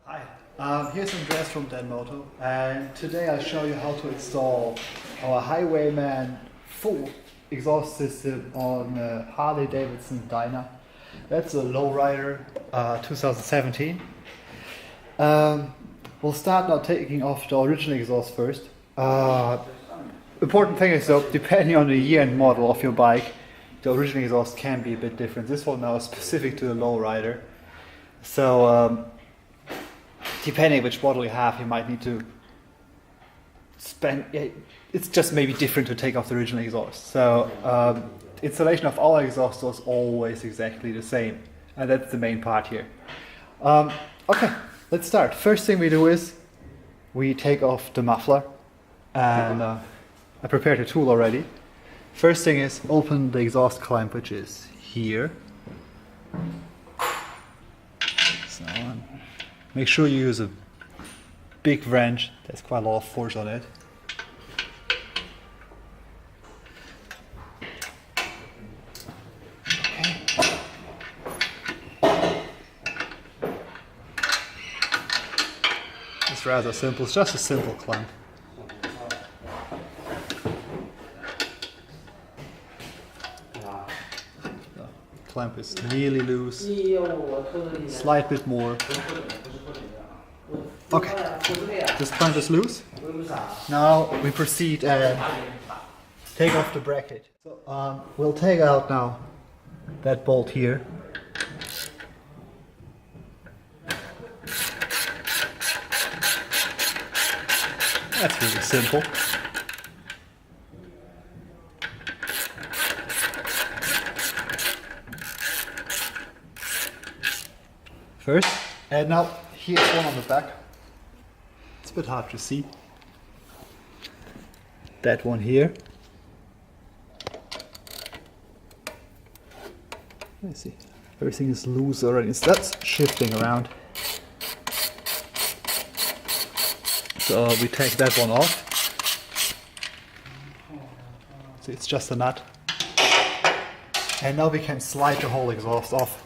Hi, here's Andreas from Danmoto, and today I'll show you how to install our Highwayman full exhaust system on Harley Davidson Dyna. That's a lowrider 2017. We'll start now taking off the original exhaust first. Important thing is though, depending on the year and model of your bike, the original exhaust can be a bit different. This one now is specific to the lowrider. So depending which model you have, you might need to spend, it's just maybe different to take off the original exhaust. So installation of our exhaust is always exactly the same, and that's the main part here. Okay, let's start. First thing we do is we take off the muffler, and I prepared a tool already. First thing is open the exhaust clamp, which is here. So make sure you use a big wrench. There's quite a lot of force on it. Okay. It's rather simple. It's just a simple clamp. The clamp is nearly loose. Slight bit more. Okay, this clamp is loose. Now we proceed and take off the bracket. So we'll take out now that bolt here. That's really simple. First, and now here's one on the back. It's a bit hard to see. That one here. Let's see. Everything is loose already. So that's shifting around. So we take that one off. So it's just a nut. And now we can slide the whole exhaust off.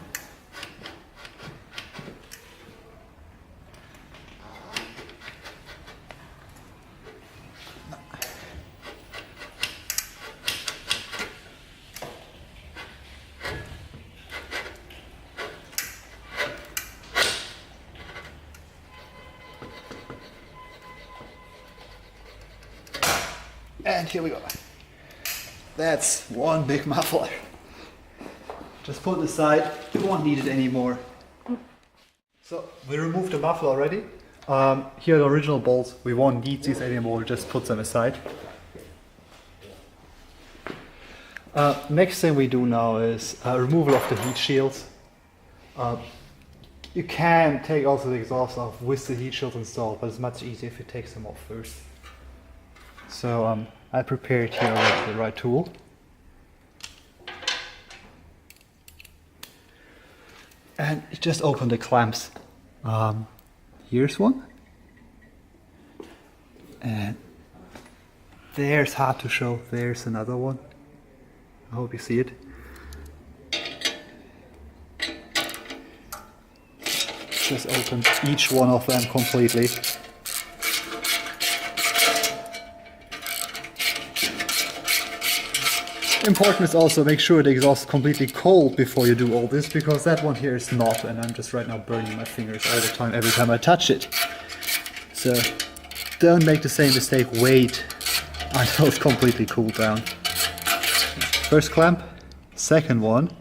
And here we go. That's one big muffler. Just put it aside, you won't need it anymore. So we removed the muffler already. Here are the original bolts. We won't need these anymore, we'll just put them aside. Next thing we do now is removal of the heat shields. You can take also the exhaust off with the heat shields installed, but it's much easier if you take them off first. So I prepared here already the right tool. And just open the clamps. Here's one. And there's hard to show. There's another one. I hope you see it. Just open each one of them completely. Important is also make sure the exhaust is completely cold before you do all this, because that one here is not, and I'm just right now burning my fingers all the time every time I touch it. So don't make the same mistake, wait until it's completely cooled down. First clamp, second one.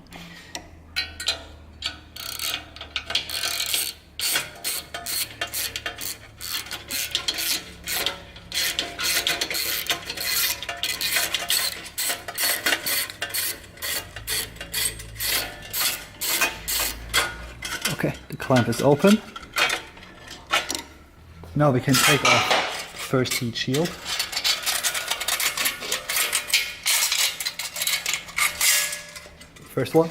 Okay, the clamp is open. Now we can take off the first heat shield. First one.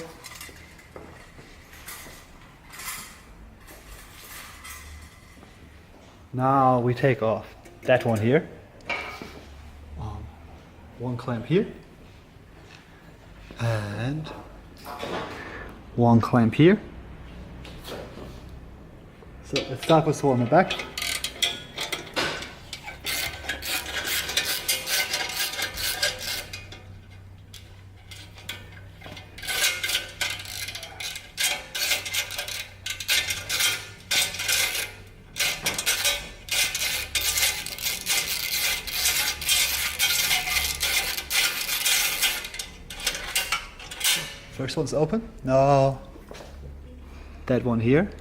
Now we take off that one here. One clamp here. And one clamp here. So let's start with the one on the back. First one's open. No. That one here.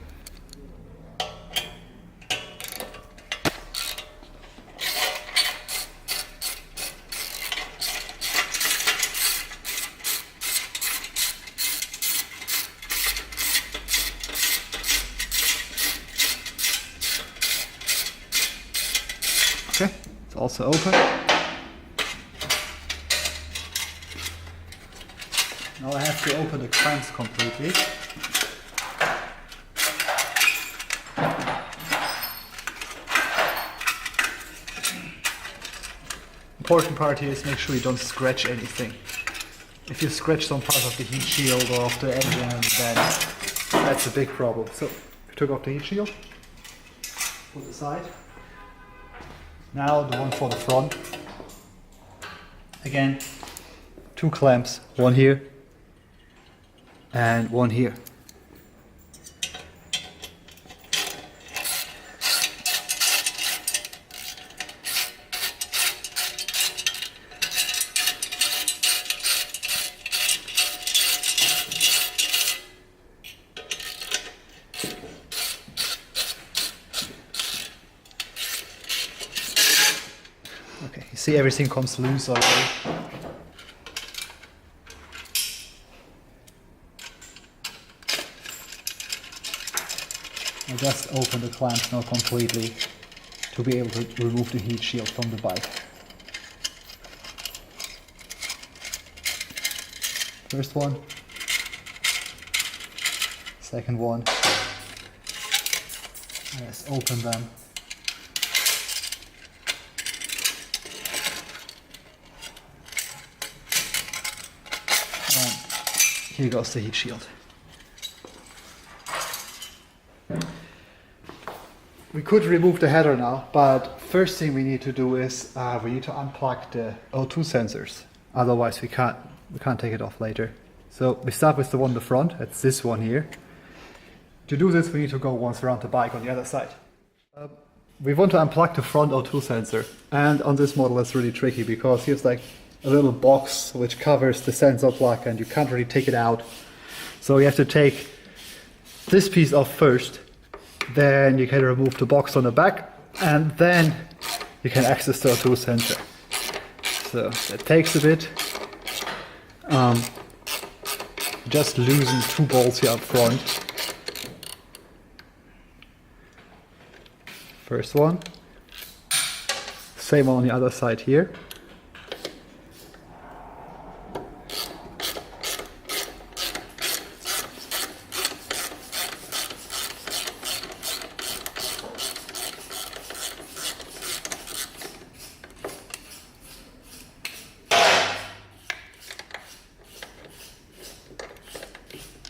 Okay, it's also open. Now I have to open the clamps completely. Important part here is make sure you don't scratch anything. If you scratch some part of the heat shield or of the engine, then that's a big problem. So, we took off the heat shield, put it aside. Now the one for the front. Again, 2 clamps, one here and one here. Okay, you see everything comes loose already. I just open the clamps now completely to be able to remove the heat shield from the bike. First one, second one. Let's open them. And here goes the heat shield. We could remove the header now, but first thing we need to do is we need to unplug the O2 sensors. Otherwise we can't take it off later. So we start with the one in the front, that's this one here. To do this we need to go once around the bike on the other side. We want to unplug the front O2 sensor, and on this model it's really tricky because here's like a little box which covers the sensor plug and you can't really take it out. So you have to take this piece off first. Then you can remove the box on the back and then you can access the O2 sensor. So that takes a bit. Just loosen 2 bolts here up front. First one. Same on the other side here.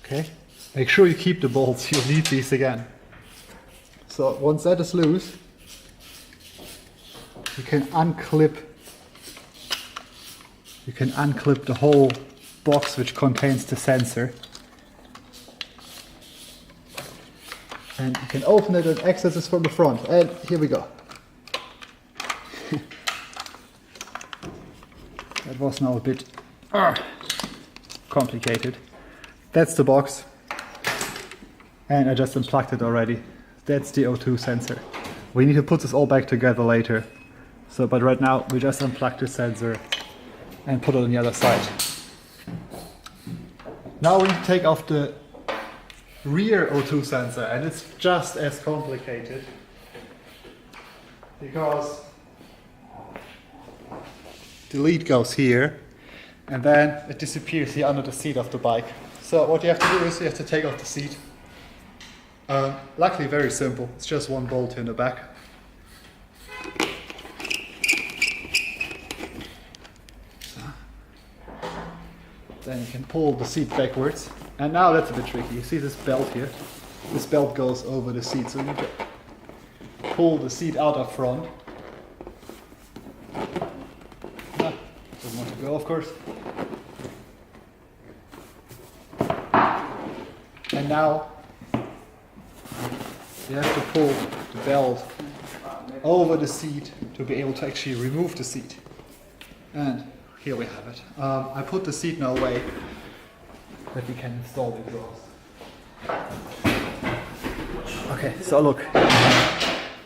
Okay, make sure you keep the bolts, you'll need these again. So once that is loose, you can unclip the whole box which contains the sensor. And you can open it and access this from the front. And here we go. That was now a bit complicated. That's the box, and I just unplugged it already. That's the O2 sensor. We need to put this all back together later. So, but right now we just unplug the sensor and put it on the other side. Now we need to take off the rear O2 sensor, and it's just as complicated because the lead goes here and then it disappears here under the seat of the bike. So what you have to do is you have to take off the seat. Luckily very simple, it's just 1 bolt in the back. So. Then you can pull the seat backwards. And now that's a bit tricky. You see this belt here? this belt goes over the seat, so you need to pull the seat out up front. Doesn't want to go, of course. And now you have to pull the belt over the seat to be able to actually remove the seat. And here we have it. I put the seat in a way that we can install the exhaust. Okay, so look.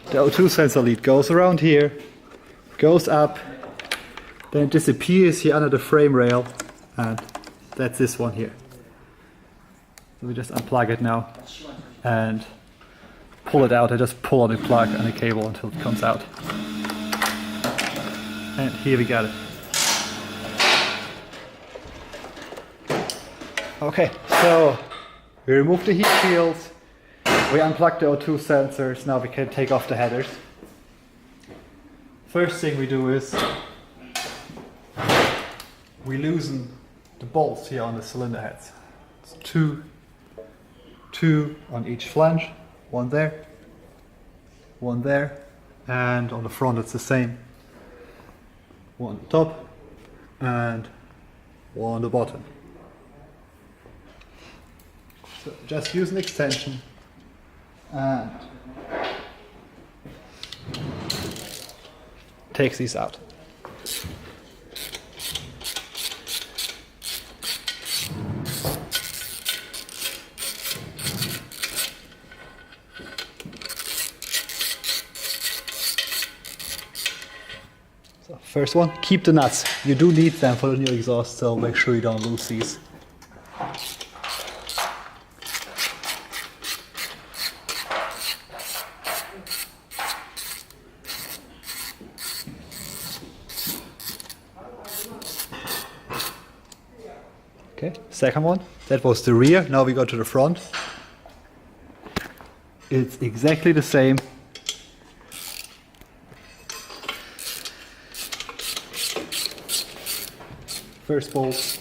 The O2 sensor lead goes around here, goes up, then disappears here under the frame rail, and that's this one here. So we just unplug it now and pull it out. I just pull on the plug and the cable until it comes out. And here we got it. Okay, so we remove the heat shields, we unplug the O2 sensors, now we can take off the headers. First thing we do is we loosen the bolts here on the cylinder heads. It's two on each flange, one there, and on the front it's the same. One on the top and one on the bottom. So just use an extension and takes these out. So first one, keep the nuts. You do need them for the new exhaust, so make sure you don't lose these. Okay, second one, that was the rear, now we go to the front. It's exactly the same. First bolt.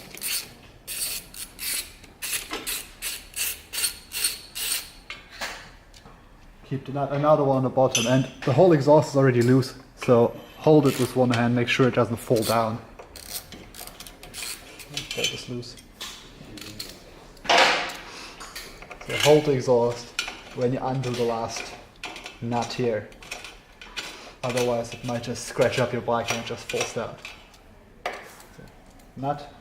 Keep the nut, another one on the bottom, and the whole exhaust is already loose, so hold it with one hand, make sure it doesn't fall down. That is loose. So hold the exhaust when you undo the last nut here. Otherwise it might just scratch up your bike and it just falls down. So, nut,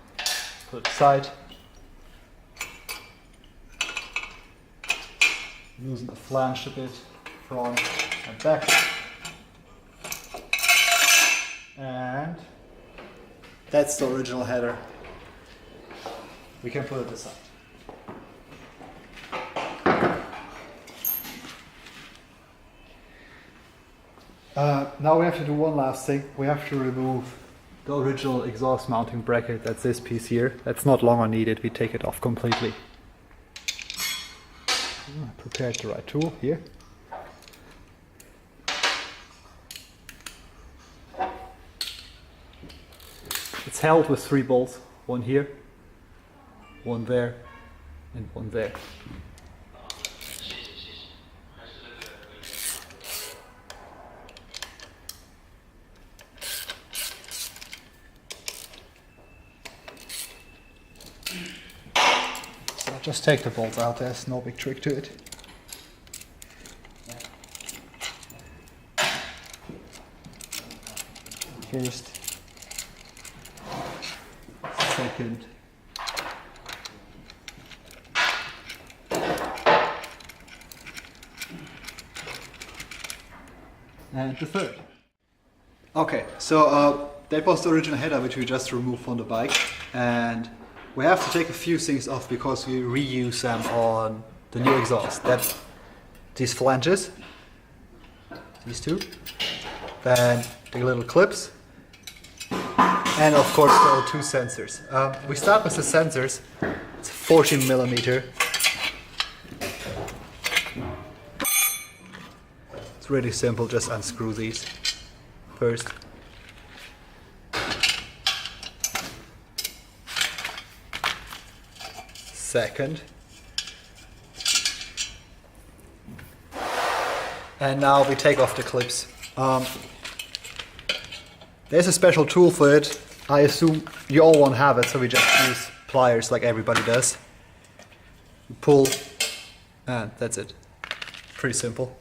put it aside. Loosen the flange a bit, front and back. And that's the original header. We can put it aside. Now we have to do one last thing. We have to remove the original exhaust mounting bracket. That's this piece here. That's not longer needed. We take it off completely. I prepared the right tool here. It's held with 3 bolts. One here, one there, and one there. So just take the bolts out, there's no big trick to it. First, second, and the third. Okay, so that was the original header which we just removed from the bike, and we have to take a few things off because we reuse them on the new exhaust. That's these flanges, these two, then the little clips, and of course the O2 sensors. We start with the sensors. It's 14 millimeter. It's really simple, just unscrew these first. Second. And now we take off the clips. There's a special tool for it. I assume you all won't have it, so we just use pliers like everybody does. You pull, and that's it. Pretty simple.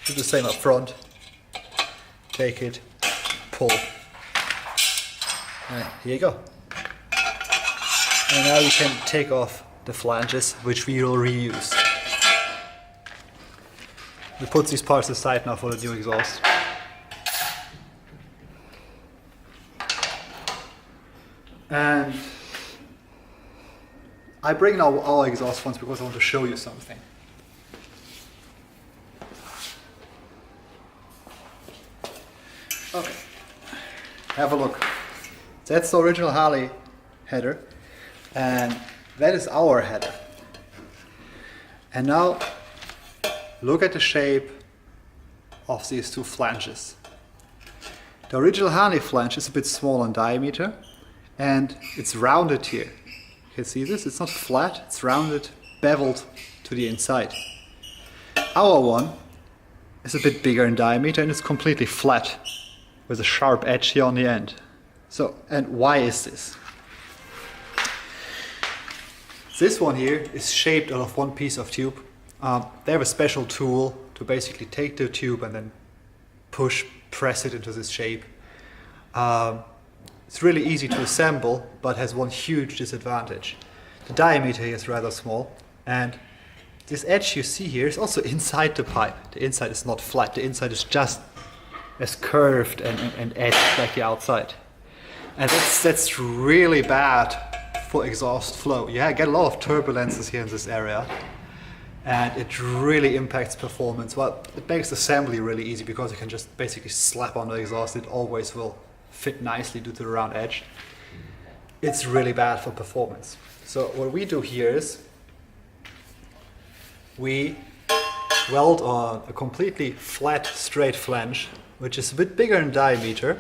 Do the same up front. Take it, pull. And here you go. And now you can take off the flanges, which we will reuse. We put these parts aside now for the new exhaust. And I bring now our exhaust ones because I want to show you something. Okay, have a look. That's the original Harley header, and that is our header. And now look at the shape of these two flanges. The original Harley flange is a bit small in diameter, and it's rounded here. You can see this, it's not flat, it's rounded, beveled to the inside. Our one is a bit bigger in diameter and it's completely flat with a sharp edge here on the end. So, and why is this? This one here is shaped out of one piece of tube. They have a special tool to basically take the tube and then press it into this shape. It's really easy to assemble, but has one huge disadvantage. The diameter here is rather small, and this edge you see here is also inside the pipe. The inside is not flat, the inside is just as curved and edged like the outside. And that's really bad for exhaust flow. Yeah, I get a lot of turbulences here in this area, and it really impacts performance. Well, it makes assembly really easy because you can just basically slap on the exhaust. It always will fit nicely due to the round edge. It's really bad for performance. So what we do here is we weld on a completely flat, straight flange, which is a bit bigger in diameter.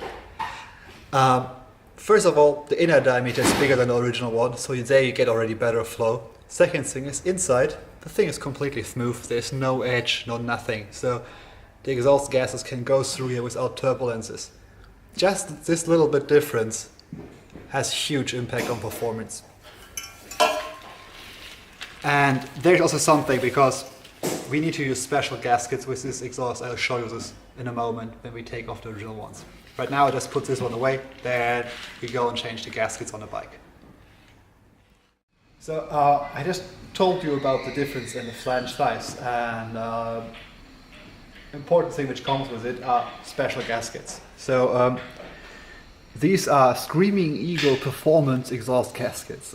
First of all, the inner diameter is bigger than the original one, so there you get already better flow. Second thing is inside, the thing is completely smooth. There's no edge, no nothing. So the exhaust gases can go through here without turbulences. Just this little bit difference has huge impact on performance. And there's also something, because we need to use special gaskets with this exhaust. I'll show you this in a moment when we take off the original ones. Right now I just put this one away, then we go and change the gaskets on the bike. So I just told you about the difference in the flange size, and important thing which comes with it are special gaskets. So these are Screaming Eagle Performance exhaust gaskets.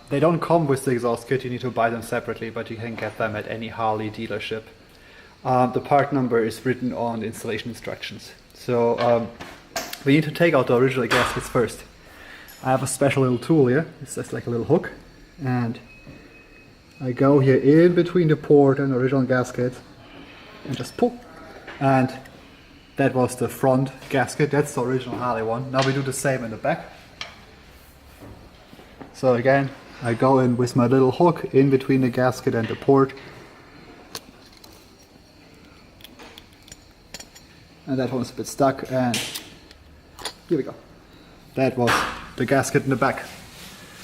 They don't come with the exhaust kit, you need to buy them separately, but you can get them at any Harley dealership. The part number is written on the installation instructions. So we need to take out the original gaskets first. I have a special little tool here, it's just like a little hook, and I go here in between the port and the original gasket and just pull. And that was the front gasket, that's the original Harley one. Now we do the same in the back. So again, I go in with my little hook in between the gasket and the port. And that one's a bit stuck, and here we go. That was the gasket in the back.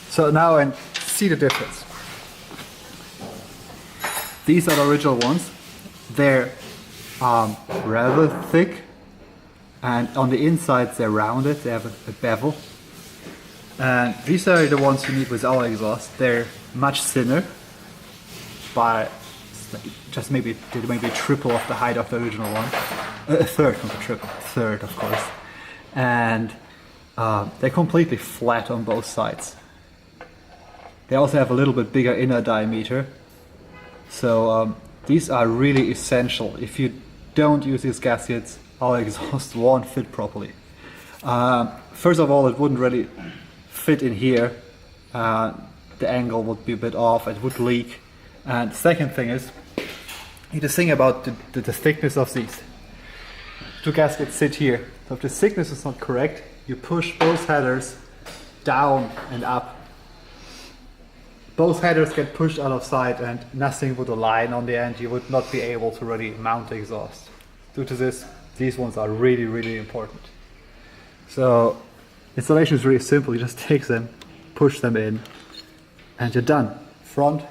So now I see the difference. These are the original ones. They're rather thick, and on the inside they're rounded, they have a bevel. And these are the ones you need with our exhaust. They're much thinner, by just maybe triple of the height of the original one. A third, not a triple, third of course. And they're completely flat on both sides. They also have a little bit bigger inner diameter. So these are really essential. If you don't use these gaskets, our exhaust won't fit properly. First of all, it wouldn't really fit in here. The angle would be a bit off, it would leak. And the second thing is, you need to think about the thickness of these. Two gaskets sit here. So if the thickness is not correct, you push both headers down and up. Both headers get pushed out of sight and nothing would align on the end. You would not be able to really mount the exhaust. due to this, these ones are really, really important. So installation is really simple. You just take them, push them in, and you're done. Front,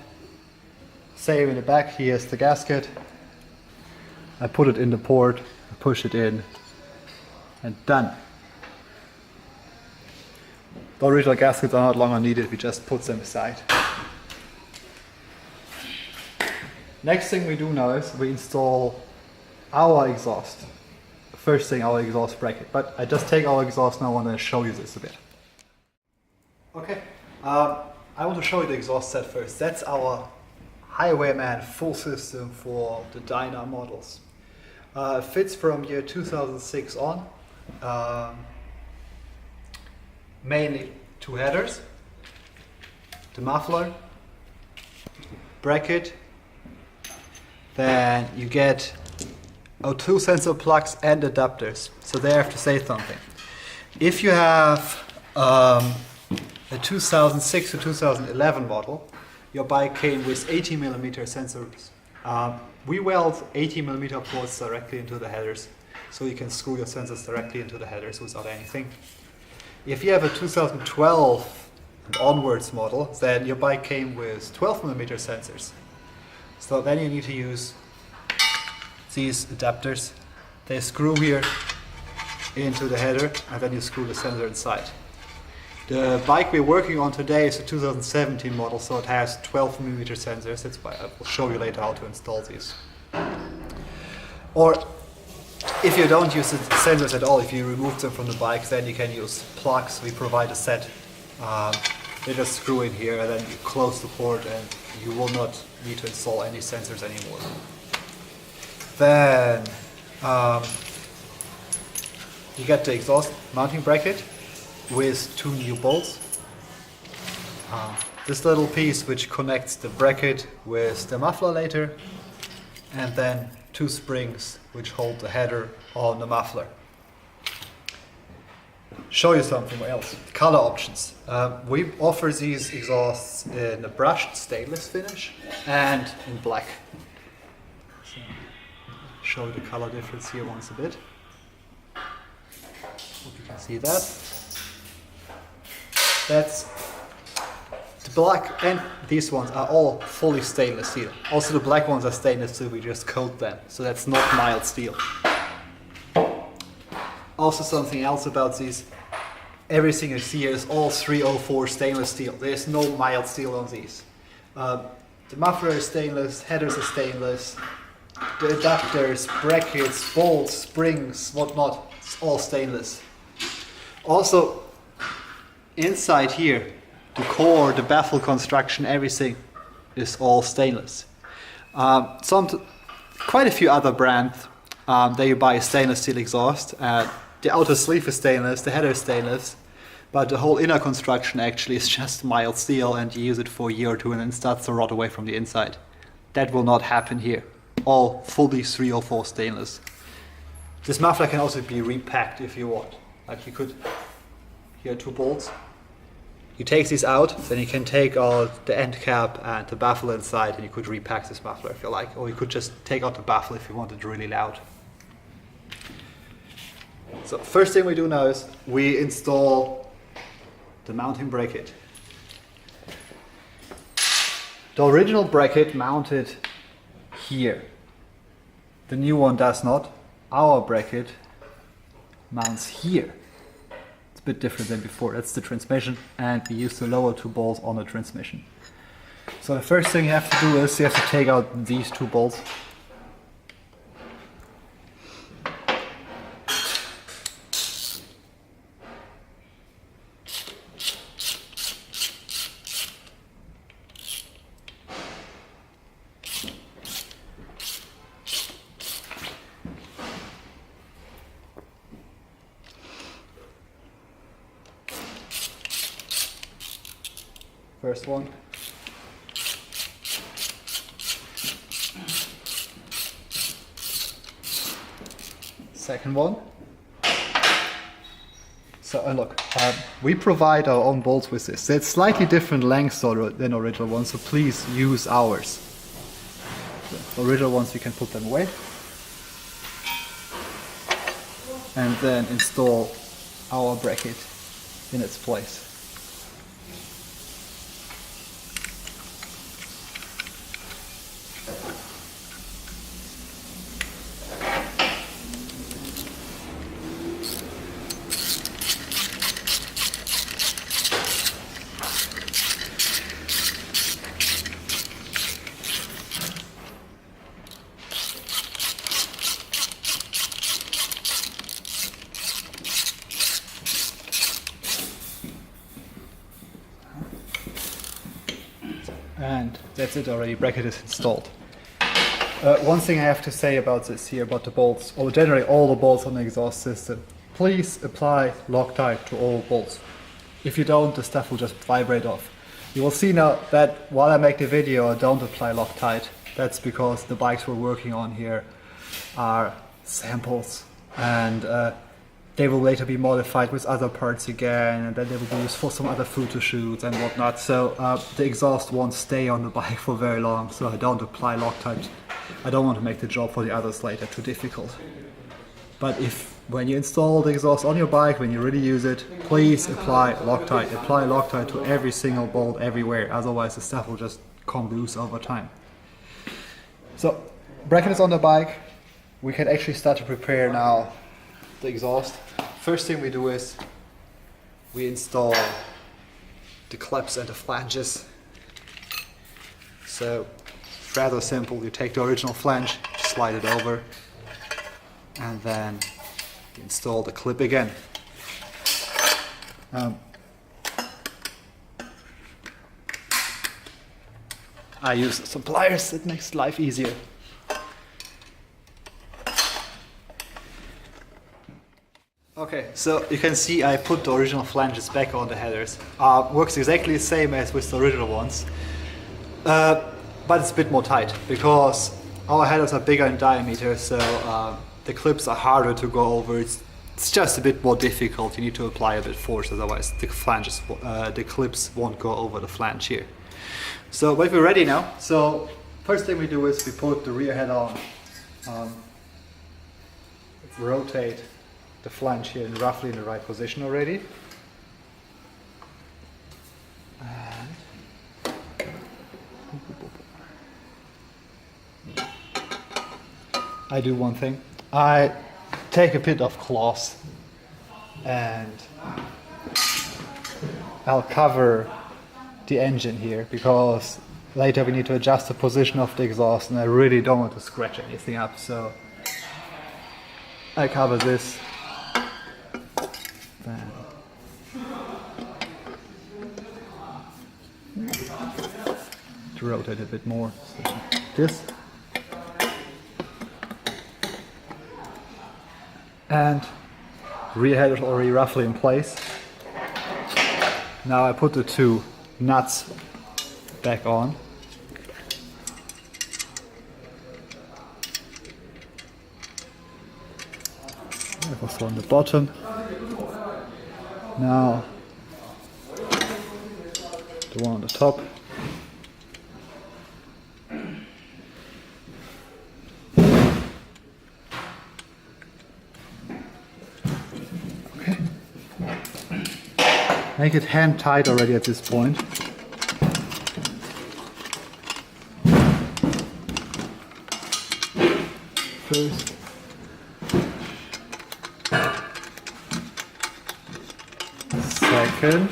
same in the back. Here's the gasket. I put it in the port, I push it in, and done. The original gaskets are not longer needed, we just put them aside. Next thing we do now is we install our exhaust. First thing, our exhaust bracket. But I just take our exhaust now and I want to show you this a bit. Okay, I want to show you the exhaust set first. That's our Highwayman full system for the Dyna models. Fits from year 2006 on. Mainly two headers, the muffler, bracket, then you get O2 sensor plugs and adapters, so they have to say something. If you have a 2006 to 2011 model, your bike came with 80mm sensors. We weld 80mm ports directly into the headers, so you can screw your sensors directly into the headers without anything. If you have a 2012 and onwards model, then your bike came with 12mm sensors. So then you need to use these adapters. They screw here into the header and then you screw the sensor inside. The bike we're working on today is a 2017 model, so it has 12mm sensors. That's why I will show you later how to install these. Or if you don't use the sensors at all, if you remove them from the bike, then you can use plugs. We provide a set. They just screw in here and then you close the port and you will not need to install any sensors anymore. Then you get the exhaust mounting bracket with two new bolts. This little piece which connects the bracket with the muffler later, and then two springs which hold the header on the muffler. Show you something else. Color options. We offer these exhausts in a brushed stainless finish and in black. So, show you the color difference here once a bit. Hope you can see that. That's the black, and these ones are all fully stainless steel. Also the black ones are stainless steel, we just coat them, so that's not mild steel. Also something else about these, everything you see here is all 304 stainless steel. There's no mild steel on these. The muffler is stainless, headers are stainless, the adapters, brackets, bolts, springs, whatnot, it's all stainless. Also, inside here, the core, the baffle construction, everything is all stainless. Quite a few other brands, there you buy a stainless steel exhaust. The outer sleeve is stainless, the header is stainless, but the whole inner construction actually is just mild steel, and you use it for a year or two and then it starts to rot away from the inside. That will not happen here. All fully 304 stainless. This muffler can also be repacked if you want. Like you could, here are two bolts. You take these out, then you can take out the end cap and the baffle inside, and you could repack this muffler if you like, or you could just take out the baffle if you want it really loud. So first thing we do now is we install the mounting bracket. The original bracket mounted here. The new one does not. Our bracket mounts here. It's a bit different than before. That's the transmission, and we use the lower two bolts on the transmission. So the first thing you have to do is you have to take out these two bolts. First one. Second one. So look, we provide our own bolts with this. It's slightly different lengths than original ones, so please use ours. The original ones, you can put them away. and then install our bracket in its place. And that's it already, bracket is installed. One thing I have to say about this here, about the bolts, or generally all the bolts on the exhaust system, please apply Loctite to all bolts. If you don't, the stuff will just vibrate off. You will see now that while I make the video I don't apply Loctite. That's because the bikes we're working on here are samples, and they will later be modified with other parts again, and then they will be used for some other photo shoots and whatnot. So the exhaust won't stay on the bike for very long, so I don't apply Loctite. I don't want to make the job for the others later too difficult. But when you install the exhaust on your bike, when you really use it, please apply Loctite. Apply Loctite to every single bolt everywhere, otherwise the stuff will just come loose over time. So, bracket is on the bike. We can actually start to prepare now the exhaust. First thing we do is we install the clips and the flanges. So it's rather simple. You take the original flange, slide it over, and then install the clip again. I use some pliers, it makes life easier. Okay, so you can see I put the original flanges back on the headers. Works exactly the same as with the original ones, but it's a bit more tight because our headers are bigger in diameter, so the clips are harder to go over. It's just a bit more difficult. You need to apply a bit force, otherwise the clips won't go over the flange here. So, but we're ready now. So first thing we do is we put the rear head on. Rotate the flange here roughly in the right position already. And I do one thing. I take a bit of cloth and I'll cover the engine here because later we need to adjust the position of the exhaust and I really don't want to scratch anything up, so I cover this. Then to rotate a bit more, so this, and rear head is already roughly in place. Now I put the two nuts back on. That was on the bottom. Now the one on the top. Okay. Make it hand tight already at this point. First. Second.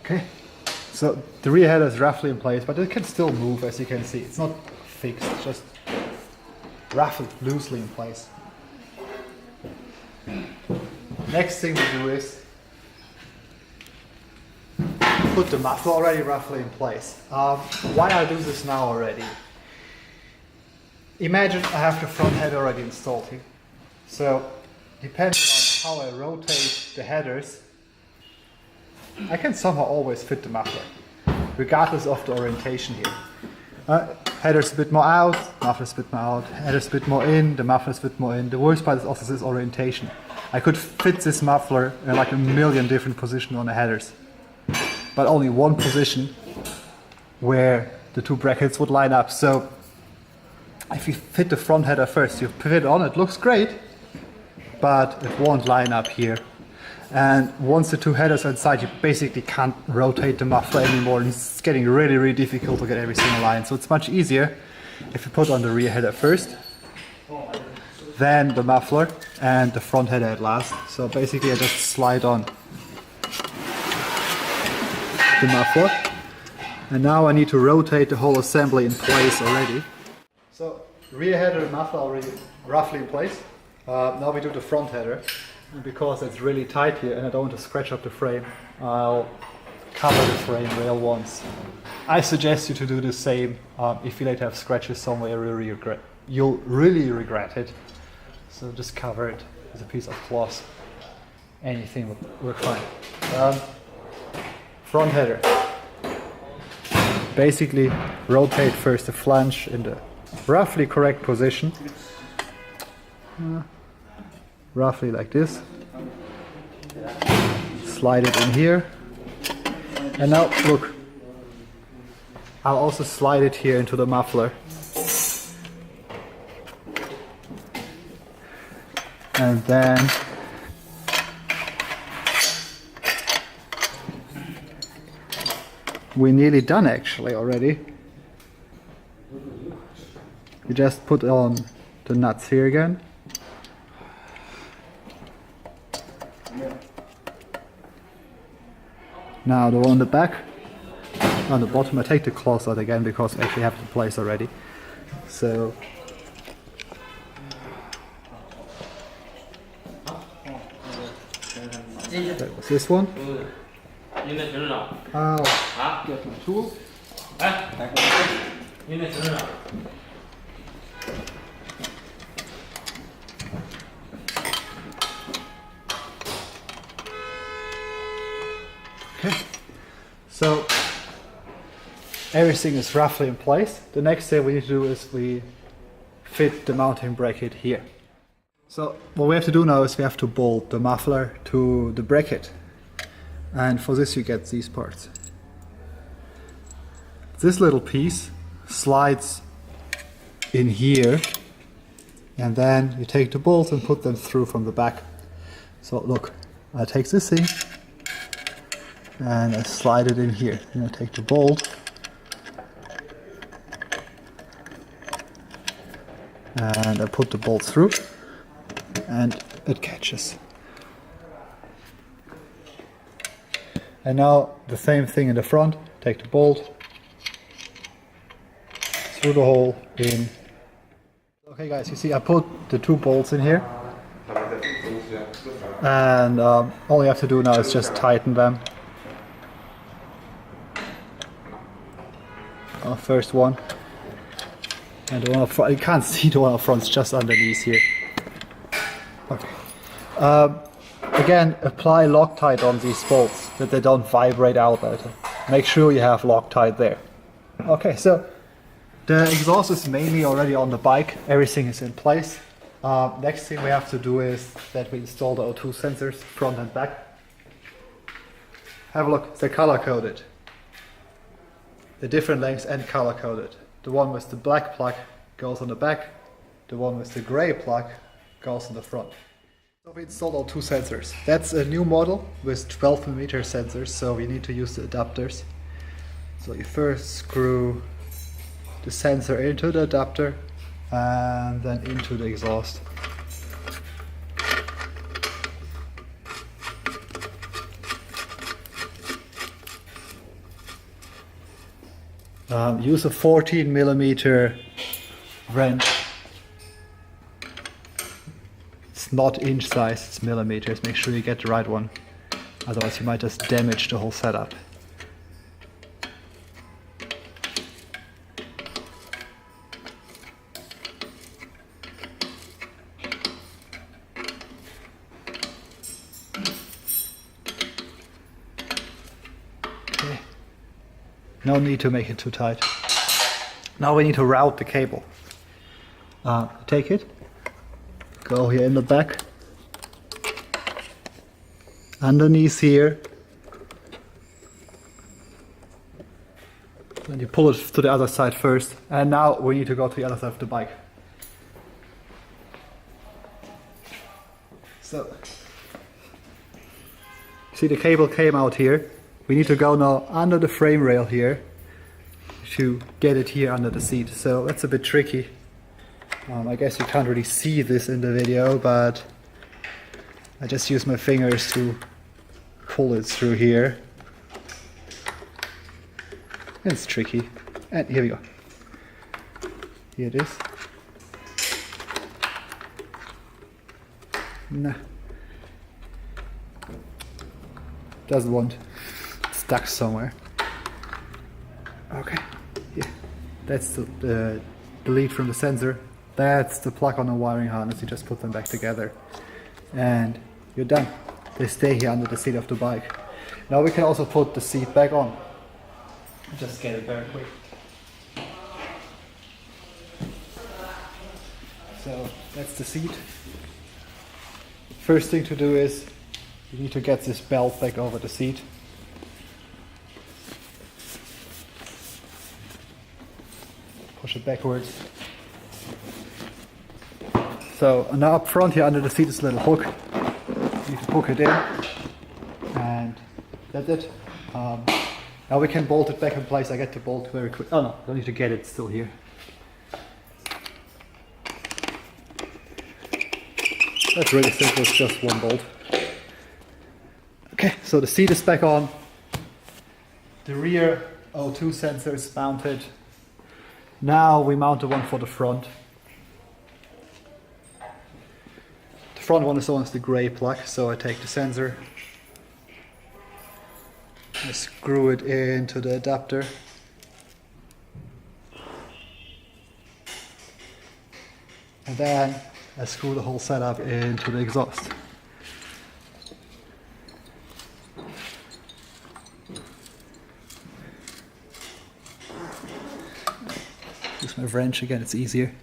Okay, so the rear header is roughly in place, but it can still move, as you can see. It's not fixed, it's just roughly, loosely in place. Next thing we do is put the muffler already roughly in place. Why I do this now already? Imagine I have the front header already installed here. So, depending on how I rotate the headers, I can somehow always fit the muffler, regardless of the orientation here. Header's a bit more out, muffler's a bit more out, header's a bit more in, the muffler's a bit more in. The worst part is also this orientation. I could fit this muffler in like a million different positions on the headers, but only one position where the two brackets would line up. So if you fit the front header first, you pivot it on, it looks great, but it won't line up here. And once the two headers are inside, you basically can't rotate the muffler anymore, and it's getting really, really difficult to get every single line. So it's much easier if you put on the rear header first, then the muffler, and the front header at last. So basically I just slide on the muffler, and now I need to rotate the whole assembly in place already. So rear header and muffler already roughly in place. Now we do the front header, and because it's really tight here and I don't want to scratch up the frame, I'll cover the frame rail once. I suggest you to do the same. If you later have scratches somewhere, you'll really regret it. So just cover it with a piece of cloth. Anything will work fine. Front header. Basically rotate first the flange in the roughly correct position. Roughly like this. Slide it in here. And now look, I'll also slide it here into the muffler. And then we're nearly done actually already. You just put on the nuts here again. Now the one on the back, on the bottom, I take the cloth out again because I actually have it in place already. So that was this one. I'll get my tool. Okay, so everything is roughly in place. The next thing we need to do is we fit the mounting bracket here. So what we have to do now is we have to bolt the muffler to the bracket. And for this you get these parts. This little piece slides in here, and then you take the bolts and put them through from the back. So look, I take this thing and I slide it in here. And I take the bolt and I put the bolt through and it catches. And now the same thing in the front. Take the bolt through the hole in. Okay guys, you see I put the two bolts in here, and all you have to do now is just tighten them. First one, and the one up front. You can't see the one up front, it's just underneath here. Okay. Again, apply Loctite on these bolts that they don't vibrate out later. Make sure you have Loctite there. Okay, so the exhaust is mainly already on the bike. Everything is in place. Next thing we have to do is that we install the O2 sensors, front and back. Have a look, they're color coded. The different lengths and color coded. The one with the black plug goes on the back. The one with the gray plug goes on the front. So we installed O2 sensors. That's a new model with 12mm sensors, so we need to use the adapters. So you first screw the sensor into the adapter and then into the exhaust. Use a 14mm wrench. It's not inch size, it's millimeters. Make sure you get the right one, otherwise you might just damage the whole setup. Okay. No need to make it too tight. Now we need to route the cable. Take it. Go here in the back, underneath here, and you pull it to the other side first. And now we need to go to the other side of the bike. So, see, the cable came out here. We need to go now under the frame rail here to get it here under the seat. So that's a bit tricky. I guess you can't really see this in the video, but I just use my fingers to pull it through here. It's tricky. And here we go. Here it is. Nah. Doesn't want. It's stuck somewhere. Okay. Yeah. That's the lead from the sensor. That's the plug on the wiring harness. You just put them back together. And you're done. They stay here under the seat of the bike. Now we can also put the seat back on. Just get it very quick. So that's the seat. First thing to do is you need to get this belt back over the seat. Push it backwards. So now up front here under the seat is a little hook. You need to hook it in, and that's it. Now we can bolt it back in place. I get the bolt very quick. Oh no, don't need to get it, it's still here. That's really simple, it's just one bolt. Okay, so the seat is back on. The rear O2 sensor is mounted. Now we mount the one for the front. The front one is always the grey plug, so I take the sensor. I screw it into the adapter. And then I screw the whole setup into the exhaust. Use my wrench again, it's easier.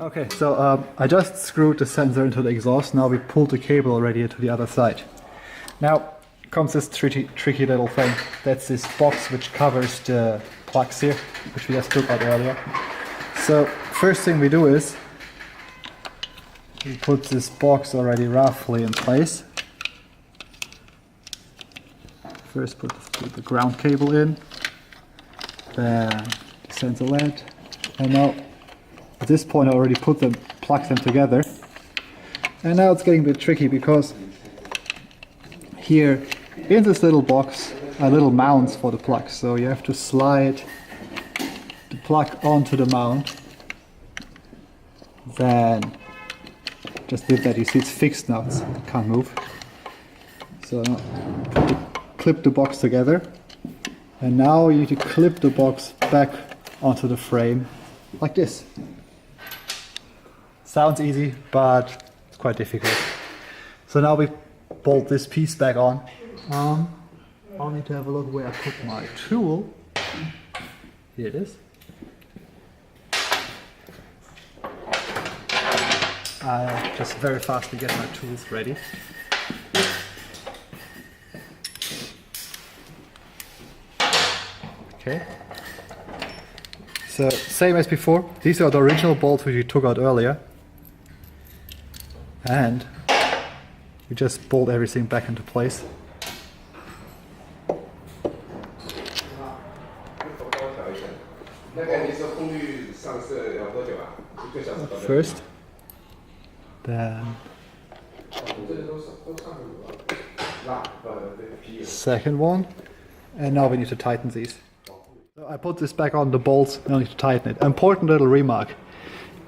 Okay, so I just screwed the sensor into the exhaust. Now we pulled the cable already to the other side. Now comes this tricky little thing. That's this box which covers the plugs here, which we just took out earlier. So first thing we do is we put this box already roughly in place. First put the ground cable in, then the sensor LED, and now at this point I already plugged them together. And now it's getting a bit tricky because here in this little box are little mounts for the plugs, so you have to slide the plug onto the mount. Then just did that, you see it's fixed now, it can't move. So now clip the box together, and now you need to clip the box back onto the frame like this. Sounds easy, but it's quite difficult. So now we bolt this piece back on. I'll need to have a look where I put my tool. Here it is. I just very fastly get my tools ready. Okay. So same as before, these are the original bolts which we took out earlier. And we just bolt everything back into place. First, then second one, and now we need to tighten these. So I put this back on the bolts, now I need to tighten it. Important little remark.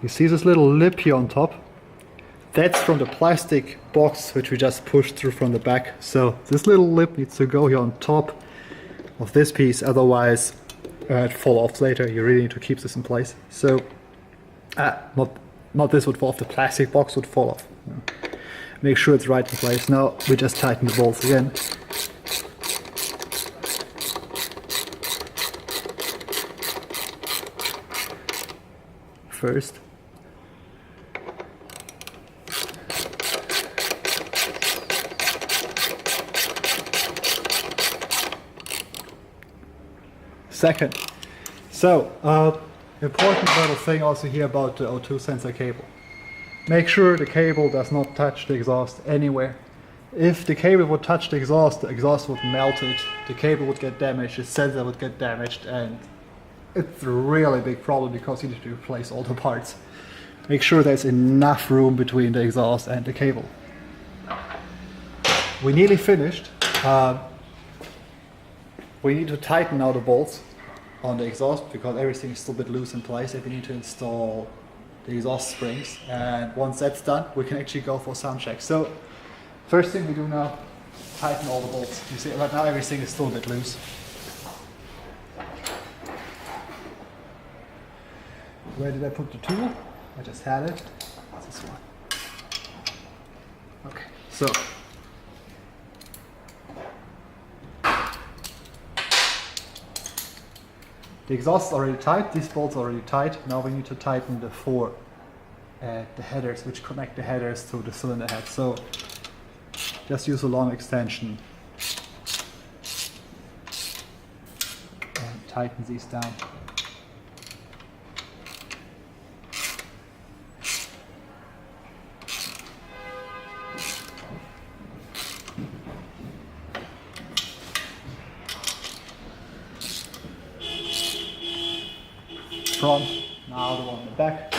You see this little lip here on top? That's from the plastic box which we just pushed through from the back. So this little lip needs to go here on top of this piece, otherwise it fall off later. You really need to keep this in place. So not this would fall off, the plastic box would fall off. Make sure it's right in place. Now we just tighten the bolts again. First. second. So, important little thing also here about the O2 sensor cable. Make sure the cable does not touch the exhaust anywhere. If the cable would touch the exhaust would melt it, the cable would get damaged, the sensor would get damaged, and it's a really big problem because you need to replace all the parts. Make sure there's enough room between the exhaust and the cable. We're nearly finished. We need to tighten now the bolts on the exhaust because everything is still a bit loose in place, and we need to install the exhaust springs, and once that's done we can actually go for sound check. So first thing we do now, tighten all the bolts. You see right now everything is still a bit loose. Where did I put the tool? I just had it. It's this one. Okay, so the exhaust is already tight, these bolts are already tight. Now we need to tighten the the headers, which connect the headers to the cylinder head. So just use a long extension and tighten these down. Front, now the one in the back.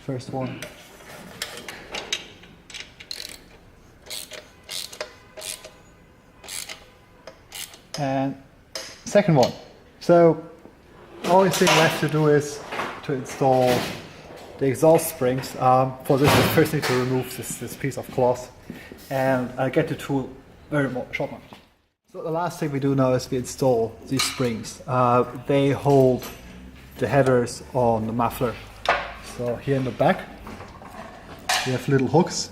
First one. And second one. So, only thing left to do is to install the exhaust springs. For this, we first need to remove this piece of cloth, and I'll get the tool very short. So the last thing we do now is we install these springs. They hold the headers on the muffler. So here in the back we have little hooks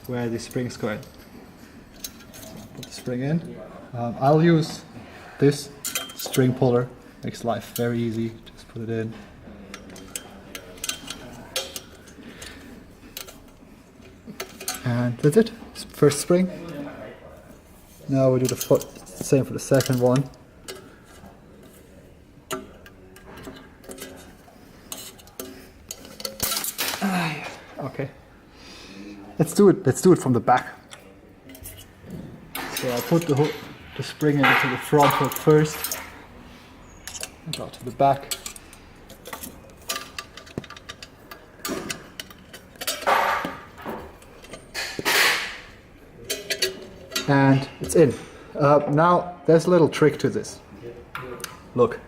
where the springs go in. So put the spring in. I'll use this string puller, makes life very easy. Just put it in. And that's it. First spring. Now we do the same for the second one. Okay. Let's do it from the back. So I put the spring into the front hook first. And go to the back. And it's in. Now there's a little trick to this. Look.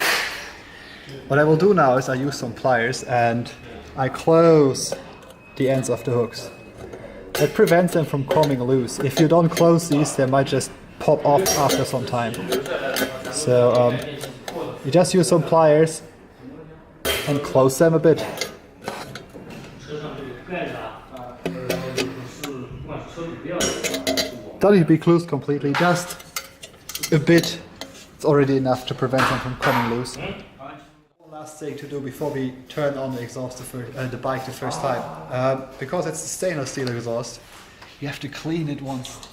What I will do now is I use some pliers and I close the ends of the hooks. That prevents them from coming loose. If you don't close these, they might just pop off after some time. So you just use some pliers and close them a bit. Don't need to be closed completely, just a bit. It's already enough to prevent them from coming loose. One last thing to do before we turn on the exhaust the bike the first time. Because it's a stainless steel exhaust, you have to clean it once.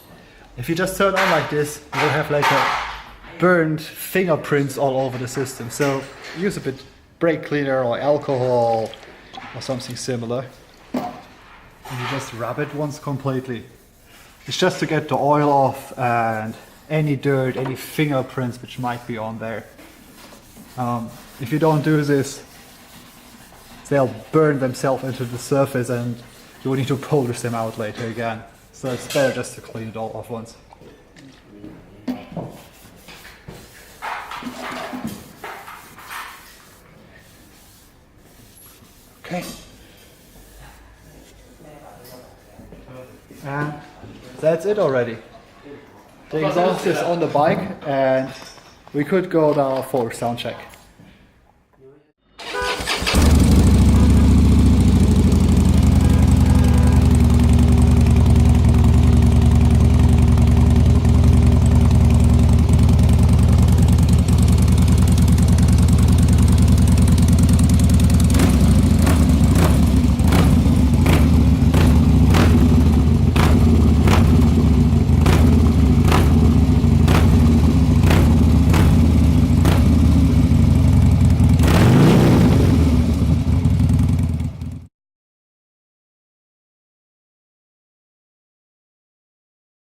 If you just turn on like this, you will have like a burned fingerprints all over the system. So use a bit brake cleaner or alcohol or something similar. And you just rub it once completely. It's just to get the oil off and any dirt, any fingerprints which might be on there. If you don't do this, they'll burn themselves into the surface and you will need to polish them out later again. So it's better just to clean it all off once. Okay. And that's it already. The exhaust is on the bike and we could go now for sound check.